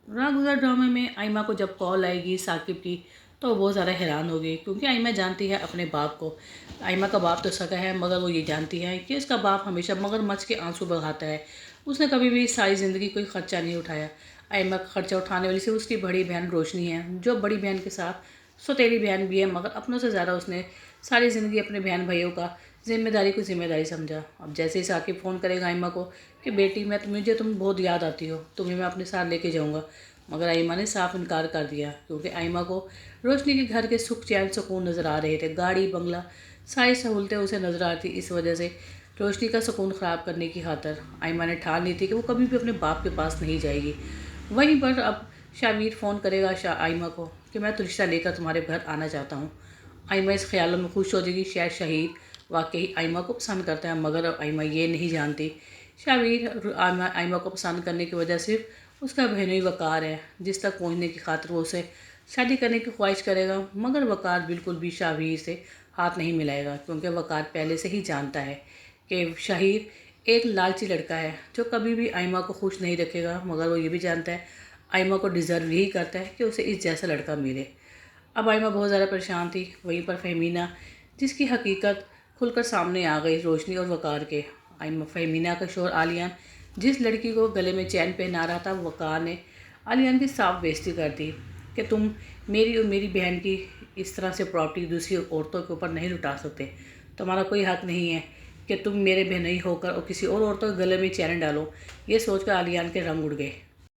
राह गुज़र ड्रामे में आइमा को जब कॉल आएगी साकिब की तो वो बहुत ज़्यादा हैरान होगी, क्योंकि आइमा जानती है अपने बाप को। आइमा का बाप तो सगा है, मगर वो ये जानती है कि उसका बाप हमेशा मगरमच्छ के आंसू बहाता है। उसने कभी भी सारी ज़िंदगी कोई ख़र्चा नहीं उठाया। आइमा का ख़र्चा उठाने वाली सिर्फ उसकी बड़ी बहन रोशनी है, जो बड़ी बहन के साथ सौतेली बहन भी है, मगर अपनों से ज़्यादा उसने सारी ज़िंदगी अपने बहन भाइयों का ज़िम्मेदारी को ज़िम्मेदारी समझा। अब जैसे ही साकिब फ़ोन करेगा आइमा को कि बेटी मुझे तुम बहुत याद आती हो, तुम्हें मैं अपने साथ लेके जाऊँगा, मगर आइमा ने साफ इनकार कर दिया, क्योंकि आइमा को रोशनी के घर के सुख चैन सुकून नज़र आ रहे थे। गाड़ी बंगला सारी सहूलतें उसे नज़र आती। इस वजह से रोशनी का सुकून ख़राब करने की खातर आइमा ने ठान ली थी कि वो कभी भी अपने बाप के पास नहीं जाएगी। वहीं पर अब शाबिर फ़ोन करेगा आइमा को कि मैं तो रिश्ता लेकर तुम्हारे घर आना चाहता हूँ। आइमा इस ख्यालों में खुश हो जाएगी, शायद शहीद वाकई आइमा को पसंद करता है, मगर अब आइमा ये नहीं जानती शाबिर आइमा को पसंद करने की वजह सिर्फ उसका बहनोई वक़ार है, जिस तक पहुंचने की खातिर वो उसे शादी करने की ख्वाहिश करेगा। मगर वक़ार बिल्कुल भी शाबिर से हाथ नहीं मिलाएगा, क्योंकि वक़ार पहले से ही जानता है कि शाहिर एक लालची लड़का है जो कभी भी आइमा को खुश नहीं रखेगा। मगर वो ये भी जानता है आइमा को डिज़र्व यही करता है कि उसे इस जैसा लड़का मिले। अब आइमा बहुत ज़्यादा परेशान थी। वहीं पर फहमीना, जिसकी हकीकत खुलकर सामने आ गई रोशनी और वक़ार के। आइमा फहमीना का शोहर आलियान, जिस लड़की को गले में चैन पहना रहा था, वक़ार ने आलियान की साफ बेइज्जती कर दी कि तुम मेरी और मेरी बहन की इस तरह से प्रॉपर्टी दूसरी औरतों के ऊपर नहीं लुटा सकते। तुम्हारा कोई हक नहीं है कि तुम मेरे बहनोई होकर और किसी और औरतों के गले में चैन डालो। ये सोचकर आलियान के रंग उड़ गए।